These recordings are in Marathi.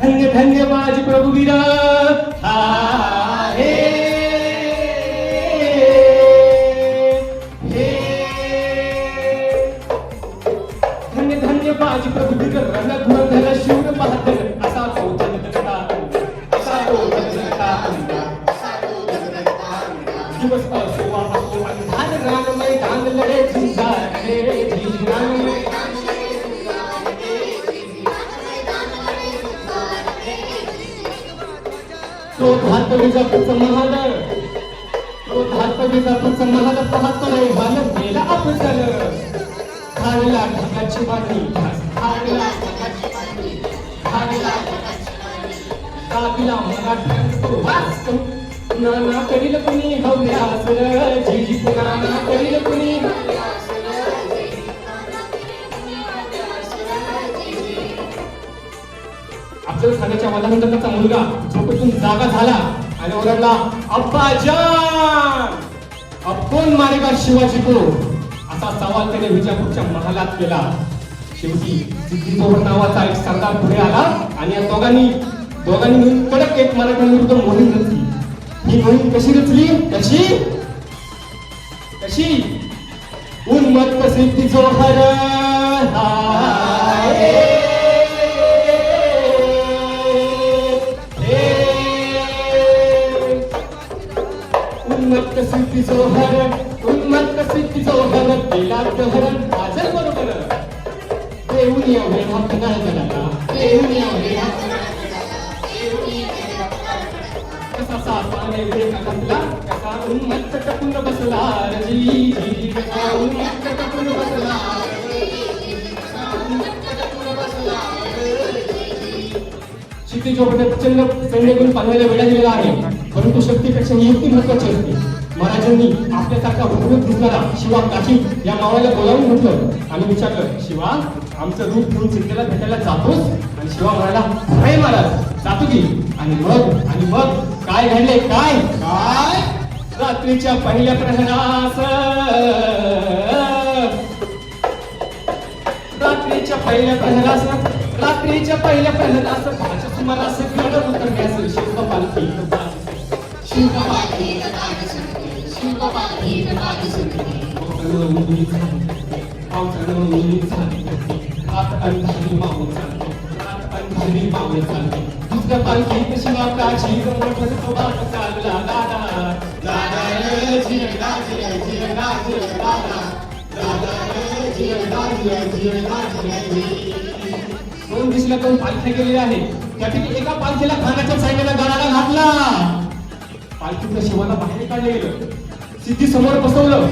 धन्य धन्य माझे प्रभुवीर हा हे धन्य धन्य माझे प्रभुवीर रणधुरंधर शूर बहादर असा तो जगदगता असा तो जगदगता दिवस असो असो अंधार रानमय दान लढे झुंजार रे झिंगारमय तो धातवीचा पुत्र महाल तो धातवीचा पुत्र महाल पाहतोय बाल गेला अपचल खाडला ढगाची बाणी खाडला ढगाची बाणी खाडला ढगाची बाणी काबिला मराठ्यात तो वाचतो नाना करील कुणी हव्यास झिझी नाना करील कुणी अफजल खानाच्या वादानंतरचा मुलगा झोपेतून जागा झाला आणि ओरडला अब्बाजान अब कोण मारेगा शिवाजी को असा सवाल त्याने विजापूरच्या महालात केला. शेवटी सिद्धी नावाचा एक सरदार पुढे आला आणि या दोघांनी मिळून कडक एक मराठ्यांविरुद्ध मोहीम रचली. ही मोहीम कशी रचली कशी उन्मत्त सिद्धी जोहर उन्मत्त सिद्धी जोहर केला दहरण हाजर बरोबर देऊन एवढे हात नाही झाला देऊन एवढे हात कसा सासाने वेग घातला कसा उन्मत्त टपून बसला रजी कसा उन्मत्त टपून बसला क्षितिज प्रचंड सैन्याकडून पाहायला वेळा दिलेला आहे परंतु शक्तीपेक्षा युक्ती महत्वाची असते. महाराजांनी आपल्यासारखा हुकूमत दिसणारा शिवा काशी या मावाला बोलावून म्हटलं आणि विचारलं शिवा आमचं रूप घेऊन सिद्धेला भेटायला जातोस आणि शिवा म्हणाला नाही महाराज जातो की आणि मग काय घडले काय रात्रीच्या पहिल्या प्रहरास रात्रीच्या पहिल्या प्रहरास भाच्या सुमारास गड उतरण्यास दुसऱ्या पालखीत शिवा काशी चालला दोन दिशेला दोन पालख्या गेलेल्या आहेत. त्यापैकी एका पालखीला खानाच्या सैन्याला गळाला घातला. पालखीतलं शिवाला बाहेर काढले गेलं. सिद्धी समोर बसवलं.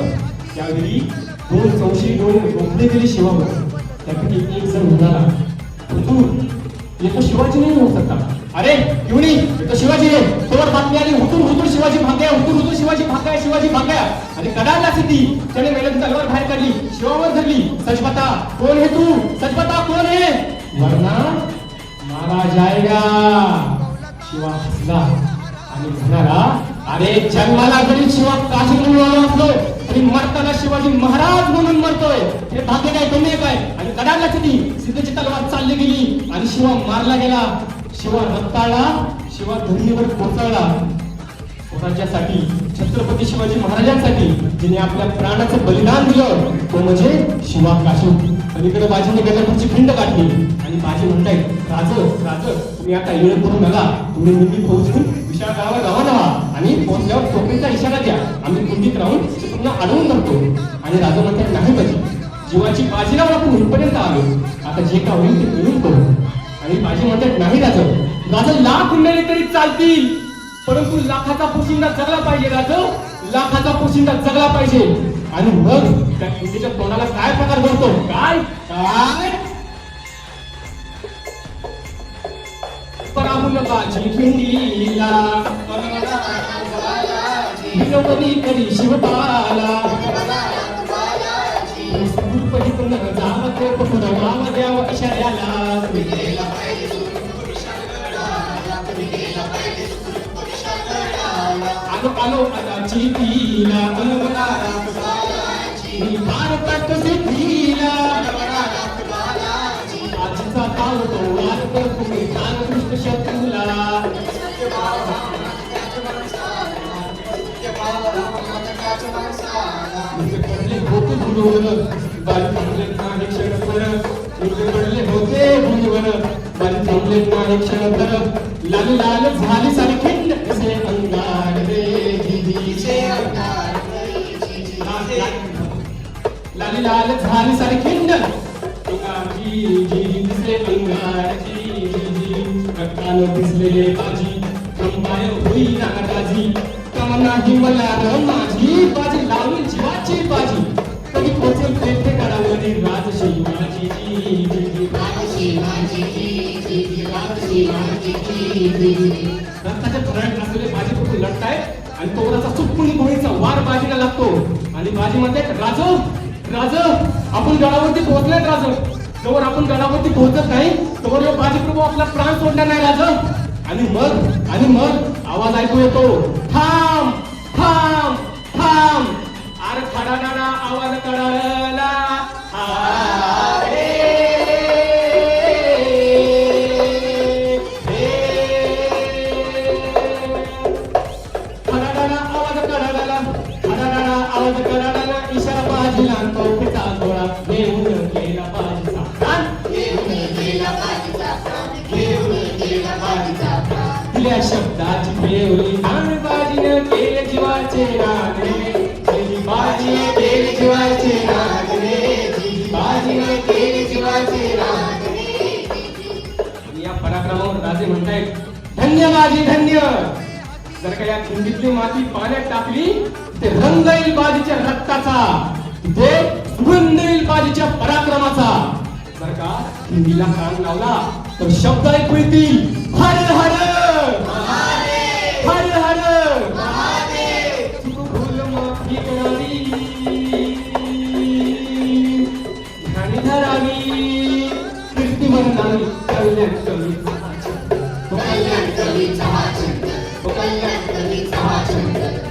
त्यावेळी दोन चौशी डोळे रोखले गेले शिवावर. त्यापैकी एक जण म्हणाला हुजूर येतो शिवाजी नाही होऊ शकता. अरे घेऊन येतो शिवाजी आहे. तोवर बातमी आली हुतूर शिवाजी भाग्या हुतूर शिवाजी भाग्या आणि कडाला सिद्धी त्याने मेहनत तलवार बाहेर काढली शिवावर धरली. सच कोण है तू सच कोण है वरना मारा जाएगा. शिवा हसला आणि म्हणाला अरे जन्माला जरी शिवा काशी म्हणून आलो असलो तरी मरताना शिवाजी महाराज म्हणून मरतोय हे भाग्य काय कमी काय. आणि कडाला सिद्धीची तलवार चालली गेली आणि शिवा मारला गेला. शिवा रक्ताळला शिवा धरणीवर कोसळला. स्वराज्यासाठी छत्रपती शिवाजी महाराजांसाठी जिने आपल्या प्राणाचं बलिदान दिलं तो म्हणजे शिवा काशी. पलीकडे बाजीने गजापूरची खिंड काढली आणि बाजी म्हणतायत राज तुम्ही आता येळ करून बघा तुम्ही निधी पोहोचून विशाळ गावाला व्हा आणि पोहोचल्यावर टोपीचा इशारा द्या आम्ही कुंडीत राहून पुन्हा अडवून धरतो. आणि राजा म्हणतात नाही बाजी जीवाची बाजी लावून आपण इथपर्यंत आलो आता जे का होईल ते मिळून करू. आणि बाजी म्हणतात नाही राजा लाख मेले तरी चालतील परंतु लाखाचा पोशिंदा जगला पाहिजे लाखाचा पोशिंदा जगला पाहिजे. आणि मग त्या खिंडीच्या तोंडाला काय प्रकार घडतो काय पराहुल बाजी खिंडीला विनवणी करी शिवबाला द्यावं इशाऱ्याला आलो अनाची तीला भारतात सिद्धीला आजचा काळ तो वार कर तुम्ही मुझे पडले होते भूलवर बाजी थांबले नाही क्षणभर मुझे पडले होते भूलवर बाजी थांबले नाही क्षणभर लाल लाल झाली सारी खिंड कसे अंगार रे दीदीचे अंगार लाल लाल झाली सारी खिंड अंगारची जी दिसले अंगारची जी रक्तानं दिसलेले बाजी कंबाय होईना राजी नाही मला र माझी बाजी लावली जीवाची बाजी कधी पोचेल पेटे काढावली राज शिवाजी रक्ताचे फरक असलेले बाजी कुठे लढताय आणि तोराचा चुकपुणी गोळीचा वार बाजीला लागतो आणि बाजी म्हणते राजो राज आपण गडावरती पोहोचलोय राज जवळ आपण गडावरती पोहोचत नाही तोवर बाजी प्रभू आपला प्राण सोडणार नाही राज आणि मग आवाज ऐकू येतो थांब थांब थांब अरे खडाडा आवाज कडाळला खडाडा आवाज कडाळला खडाडा आवाज कडाळला इशारा बाजीला तो पिता गोळा घेऊन गेला बाजीचा दिल्या शब्दाची फेवली आणि बाजीनं केले जीवाचे राग रे बाजीने केले जीवाचे राग रे बाजीने केले जीवाचे राग रे या पराक्रमावर राजे म्हणतायत धन्य बाजी धन्य जर का या खिंडीतली माती पाण्यात टाकली ते रंग येईल बाजीच्या रक्ताचा ते सुगंध येईल बाजीच्या पराक्रमाचा जर का हिंदीला कान लावला तर शब्द ऐकू येतील हर हर हर हर तू भूल माफी करावी ध्यानी धरावी कीर्ती म्हणावी कल्याण कवीचा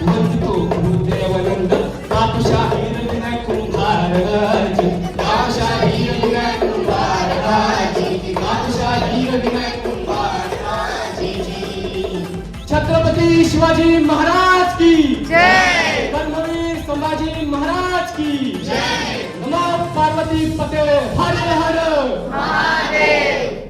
म्हणतो गुरुदेवानंद कापशाहीर विनाय कुंभार कापशाहीर विनाय कुंभार कापशाहीर विनाय कुंभार छत्रपती शिवाजी महाराज की जय कर्मवीर संभाजी महाराज की जय नमो पार्वती पते हर हर महादेव